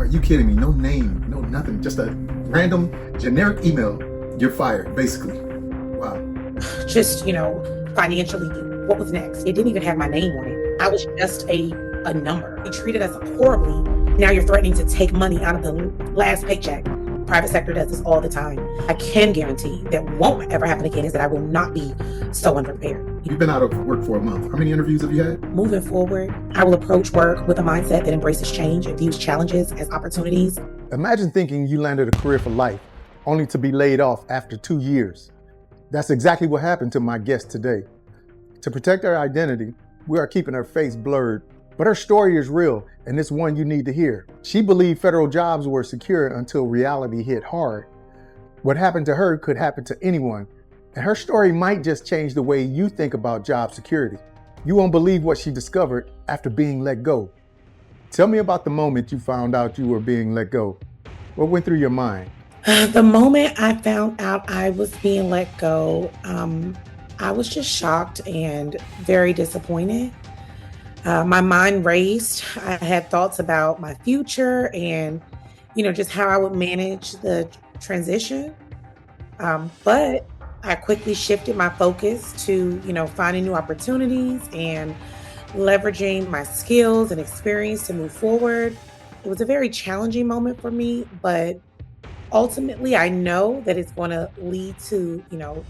Are you kidding me? No name, no nothing, just a random generic email. You're fired, basically. Wow. Just, financially, what was next? It didn't even have my name on it. I was just a number. They treated us horribly. Now you're threatening to take money out of the last paycheck. Private sector does this all the time. I can guarantee that won't ever happen again is that I will not be so unprepared. You've been out of work for a month. How many interviews have you had? Moving forward, I will approach work with a mindset that embraces change and views challenges as opportunities. Imagine thinking you landed a career for life, only to be laid off after 2 years. That's exactly what happened to my guest today. To protect her identity, we are keeping her face blurred, but her story is real, and it's one you need to hear. She believed federal jobs were secure until reality hit hard. What happened to her could happen to anyone, and her story might just change the way you think about job security. You won't believe what she discovered after being let go. Tell me about the moment you found out you were being let go. What went through your mind? The moment I found out I was being let go, I was just shocked and very disappointed. My mind raced. I had thoughts about my future and, just how I would manage the transition. But I quickly shifted my focus to, finding new opportunities and leveraging my skills and experience to move forward. It was a very challenging moment for me, but ultimately I know that it's going to lead to,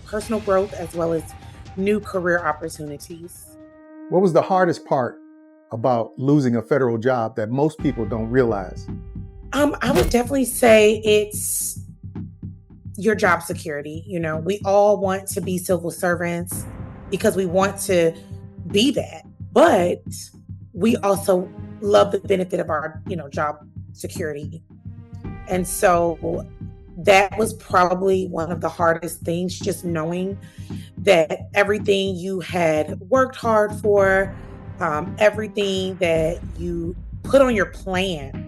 personal growth as well as new career opportunities. What was the hardest part about losing a federal job that most people don't realize? I would definitely say it's your job security. We all want to be civil servants because we want to be that, but we also love the benefit of our, job security. And so that was probably one of the hardest things, just knowing that everything you had worked hard for, everything that you put on your plan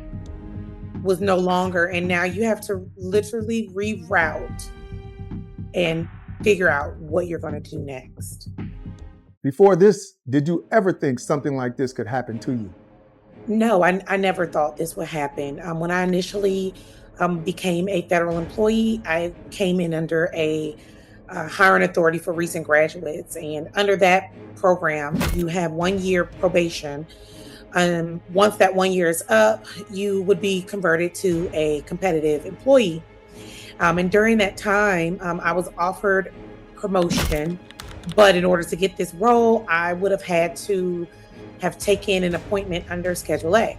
was no longer, and now you have to literally reroute and figure out what you're going to do next. Before this, did you ever think something like this could happen to you? No, I never thought this would happen. When I initially became a federal employee, I came in under a hiring authority for recent graduates. And under that program, you have 1 year probation. Once that 1 year is up, you would be converted to a competitive employee. And during that time, I was offered promotion. But in order to get this role, I would have had to have taken an appointment under Schedule A,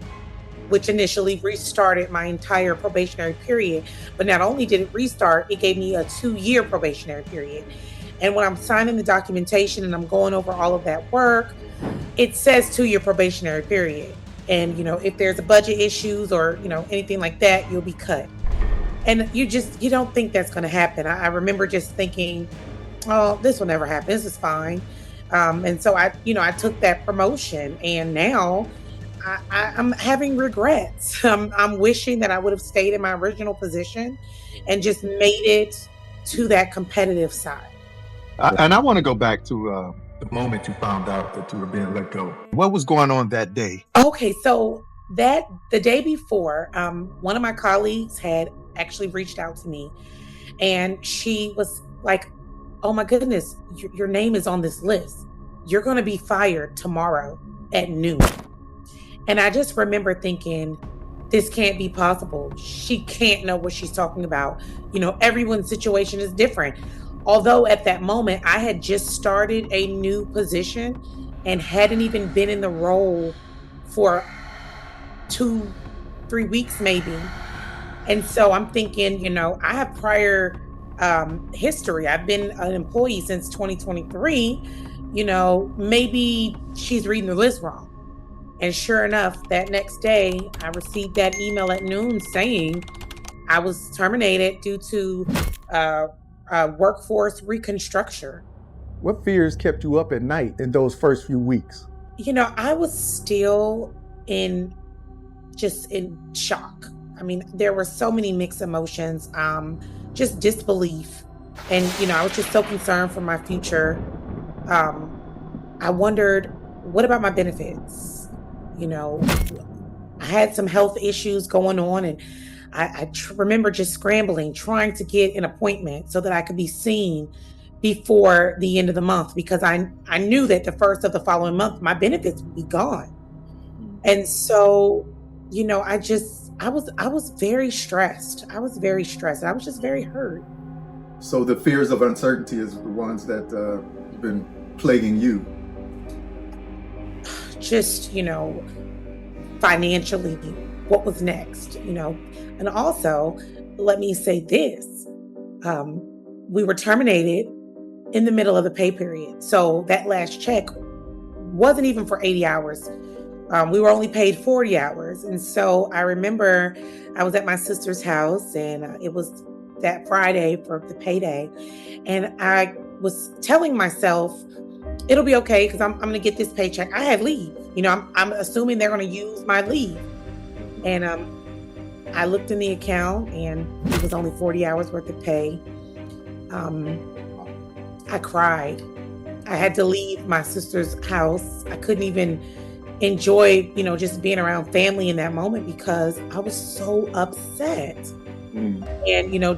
which initially restarted my entire probationary period. But not only did it restart, it gave me a 2-year probationary period. And when I'm signing the documentation and I'm going over all of that work, it says 2-year probationary period. And, if there's a budget issues or, anything like that, you'll be cut. And you don't think that's going to happen. I remember just thinking, oh, this will never happen. This is fine. And so I took that promotion, and now I'm having regrets. I'm wishing that I would have stayed in my original position and just made it to that competitive side. And I want to go back to the moment you found out that you were being let go. What was going on that day? Okay, so the day before, one of my colleagues had actually reached out to me, and she was like, oh my goodness, your name is on this list. You're going to be fired tomorrow at noon. And I just remember thinking, this can't be possible. She can't know what she's talking about. Everyone's situation is different. Although at that moment, I had just started a new position and hadn't even been in the role for 2-3 weeks maybe. And so I'm thinking, I have prior history. I've been an employee since 2023. Maybe she's reading the list wrong. And sure enough, that next day, I received that email at noon saying I was terminated due to workforce reconstruction. What fears kept you up at night in those first few weeks? I was still in shock. I mean, there were so many mixed emotions, just disbelief. And, I was just so concerned for my future. I wondered, what about my benefits? I had some health issues going on, and I remember just scrambling, trying to get an appointment so that I could be seen before the end of the month, because I knew that the first of the following month my benefits would be gone. And so, I was very stressed. I was very stressed. I was just very hurt. So the fears of uncertainty is the ones that been plaguing you. Just, financially, what was next, And also, let me say this. We were terminated in the middle of the pay period. So that last check wasn't even for 80 hours. We were only paid 40 hours. And so I remember I was at my sister's house, and it was that Friday for the payday. And I was telling myself, it'll be okay because I'm going to get this paycheck. I had leave. I'm assuming they're going to use my leave. And I looked in the account, and it was only 40 hours worth of pay. I cried. I had to leave my sister's house. I couldn't even enjoy, just being around family in that moment because I was so upset. And,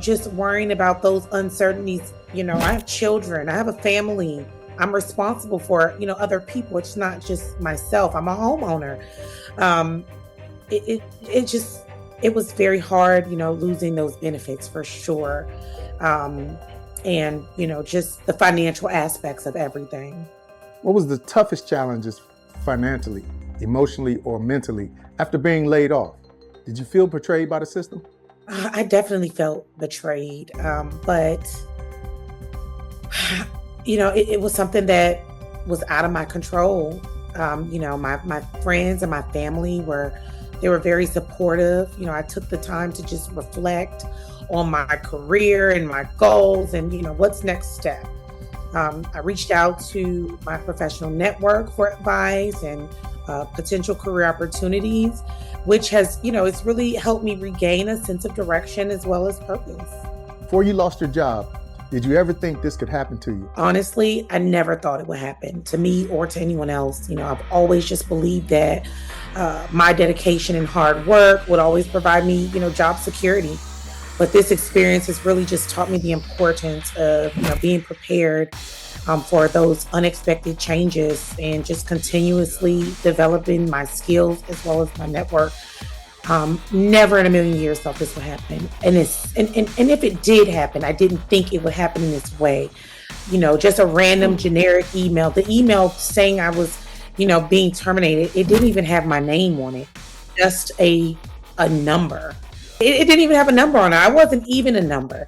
just worrying about those uncertainties. I have children, I have a family. I'm responsible for, other people. It's not just myself. I'm a homeowner. It was very hard, losing those benefits for sure. And, just the financial aspects of everything. What was the toughest challenges financially, emotionally, or mentally after being laid off? Did you feel betrayed by the system? I definitely felt betrayed, but it was something that was out of my control. My friends and my family were very supportive. I took the time to just reflect on my career and my goals and, what's next step. I reached out to my professional network for advice and potential career opportunities, which has, it's really helped me regain a sense of direction as well as purpose. Before you lost your job, did you ever think this could happen to you? Honestly, I never thought it would happen to me or to anyone else. I've always just believed that my dedication and hard work would always provide me, job security. But this experience has really just taught me the importance of, being prepared for those unexpected changes and just continuously developing my skills as well as my network. Never in a million years thought this would happen. And if it did happen, I didn't think it would happen in this way. Just a random generic email. The email saying I was, being terminated, it didn't even have my name on it. Just a number. It didn't even have a number on it. I wasn't even a number.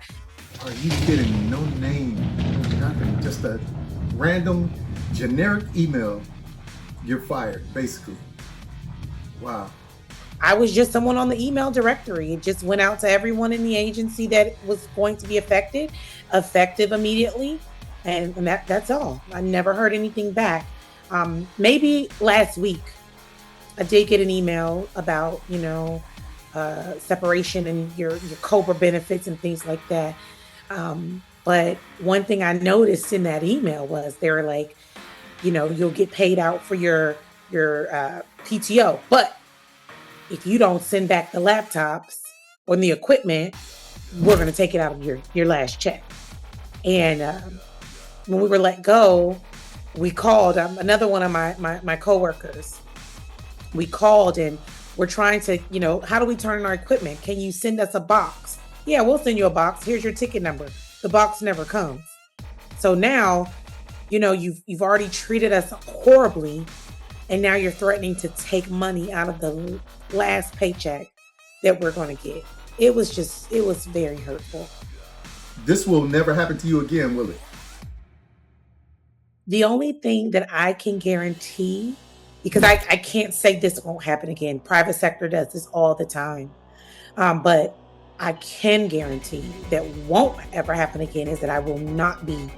Are you kidding? No name, nothing. Just a random generic email. You're fired, basically. Wow. I was just someone on the email directory. It just went out to everyone in the agency that was going to be effective immediately. And that's all. I never heard anything back. Maybe last week, I did get an email about, separation and your COBRA benefits and things like that. But one thing I noticed in that email was they were like, you'll get paid out for your PTO, but if you don't send back the laptops or the equipment, we're going to take it out of your last check. And when we were let go, we called another one of my coworkers. We called and we're trying to, how do we turn in our equipment? Can you send us a box? Yeah, we'll send you a box. Here's your ticket number. The box never comes. So now, you've already treated us horribly, and now you're threatening to take money out of the last paycheck that we're going to get. It was very hurtful. This will never happen to you again, will it? The only thing that I can guarantee, because I can't say this won't happen again. Private sector does this all the time. But I can guarantee that won't ever happen again is that I will not be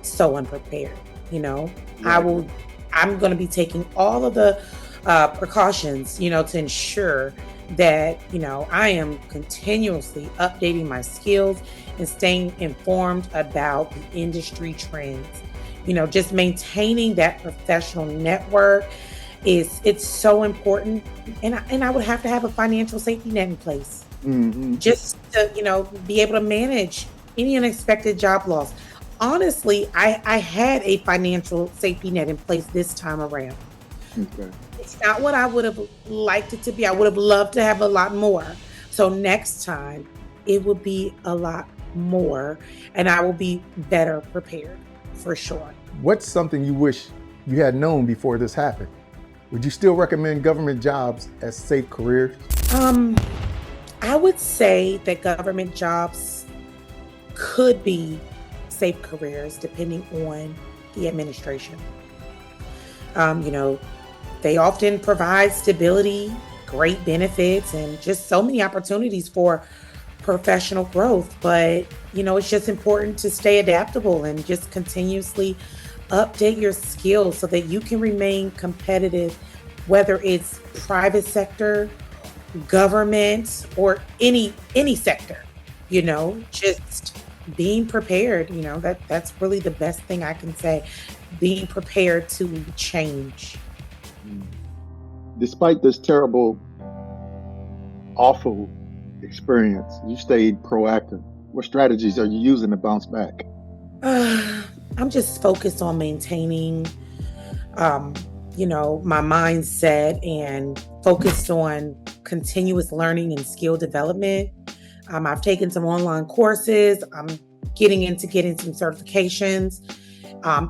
so unprepared. Right. I'm going to be taking all of the precautions, to ensure that, I am continuously updating my skills and staying informed about the industry trends, just maintaining that professional network it's so important. And I would have to have a financial safety net in place Hmm. just to, be able to manage any unexpected job loss. Honestly, I had a financial safety net in place this time around. Okay. It's not what I would have liked it to be. I would have loved to have a lot more. So next time it will be a lot more and I will be better prepared for sure. What's something you wish you had known before this happened? Would you still recommend government jobs as safe careers? Um, I would say that government jobs could be safe careers depending on the administration. Um, you know, they often provide stability, great benefits, and just so many opportunities for professional growth. But, it's just important to stay adaptable and just continuously update your skills so that you can remain competitive, whether it's private sector, government, or any sector, just being prepared, that's really the best thing I can say. Being prepared to change. Despite this terrible, awful experience, you stayed proactive. What strategies are you using to bounce back? I'm just focused on maintaining, um, my mindset and focused on continuous learning and skill development. I've taken some online courses. I'm getting some certifications.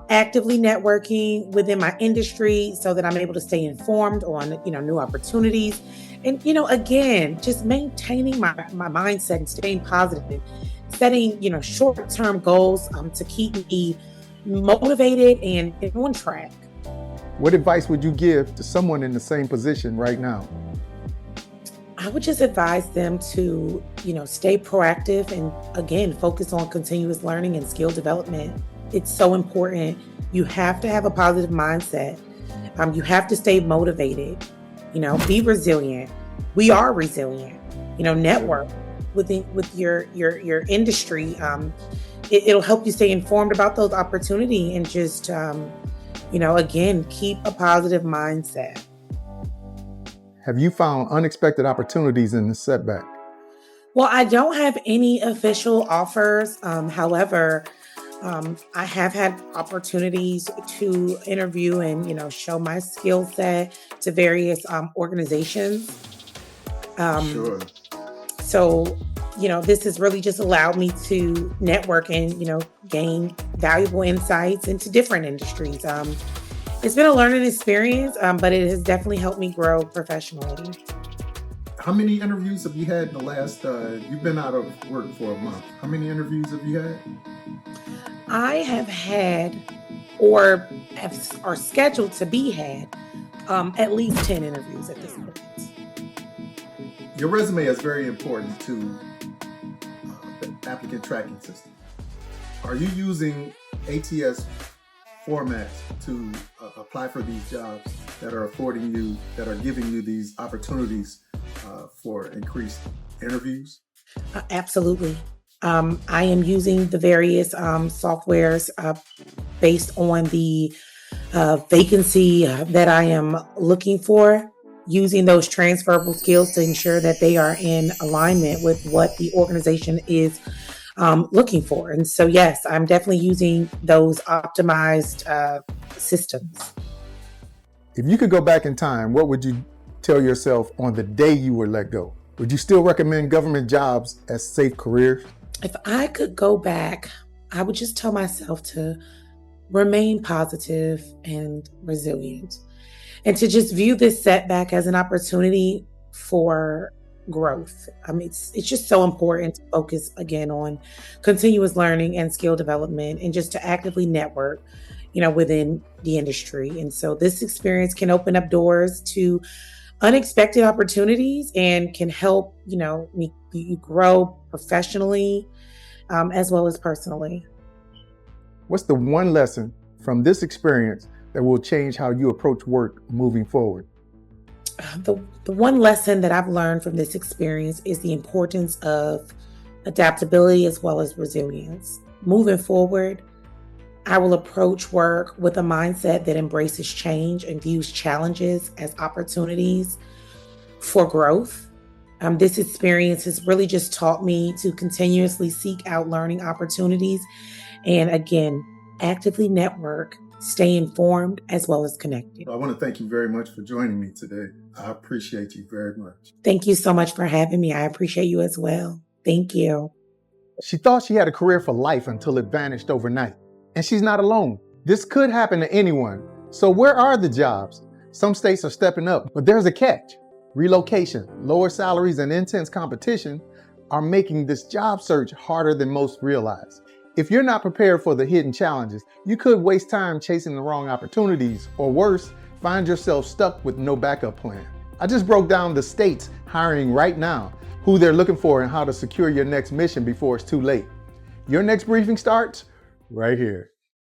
Actively networking within my industry so that I'm able to stay informed on, new opportunities. And, again, just maintaining my mindset and staying positive, setting, short-term goals to keep me motivated and on track. What advice would you give to someone in the same position right now? I would just advise them to, stay proactive and again, focus on continuous learning and skill development. It's so important. You have to have a positive mindset. You have to stay motivated, be resilient. We are resilient, network with your industry. It'll help you stay informed about those opportunities and just, again, keep a positive mindset. Have you found unexpected opportunities in this setback? Well, I don't have any official offers. However, I have had opportunities to interview and, show my skill set to various organizations. Um, Sure. so, this has really just allowed me to network and, gain valuable insights into different industries. It's been a learning experience, but it has definitely helped me grow professionally. How many interviews have you had in the last, you've been out of work for a month. How many interviews have you had? I have had are scheduled to be had at least 10 interviews at this point. Your resume is very important to the applicant tracking system. Are you using ATS formats to apply for these jobs that are giving you these opportunities for increased interviews? Absolutely. I am using the various softwares based on the vacancy that I am looking for, using those transferable skills to ensure that they are in alignment with what the organization is looking for. And so, yes, I'm definitely using those optimized systems. If you could go back in time, what would you tell yourself on the day you were let go? Would you still recommend government jobs as safe careers? If I could go back, I would just tell myself to remain positive and resilient and to just view this setback as an opportunity for growth. I mean, it's just so important to focus again on continuous learning and skill development and just to actively network, within the industry. And so this experience can open up doors to unexpected opportunities and can help, you grow professionally as well as personally. What's the one lesson from this experience that will change how you approach work moving forward? The one lesson that I've learned from this experience is the importance of adaptability as well as resilience. Moving forward, I will approach work with a mindset that embraces change and views challenges as opportunities for growth. This experience has really just taught me to continuously seek out learning opportunities and, again, actively network, stay informed, as well as connected. I want to thank you very much for joining me today. I appreciate you very much. Thank you so much for having me. I appreciate you as well. Thank you. She thought she had a career for life until it vanished overnight. And she's not alone. This could happen to anyone. So where are the jobs? Some states are stepping up, but there's a catch. Relocation, lower salaries, and intense competition are making this job search harder than most realize. If you're not prepared for the hidden challenges, you could waste time chasing the wrong opportunities, or worse, find yourself stuck with no backup plan. I just broke down the states hiring right now, who they're looking for, and how to secure your next mission before it's too late. Your next briefing starts right here.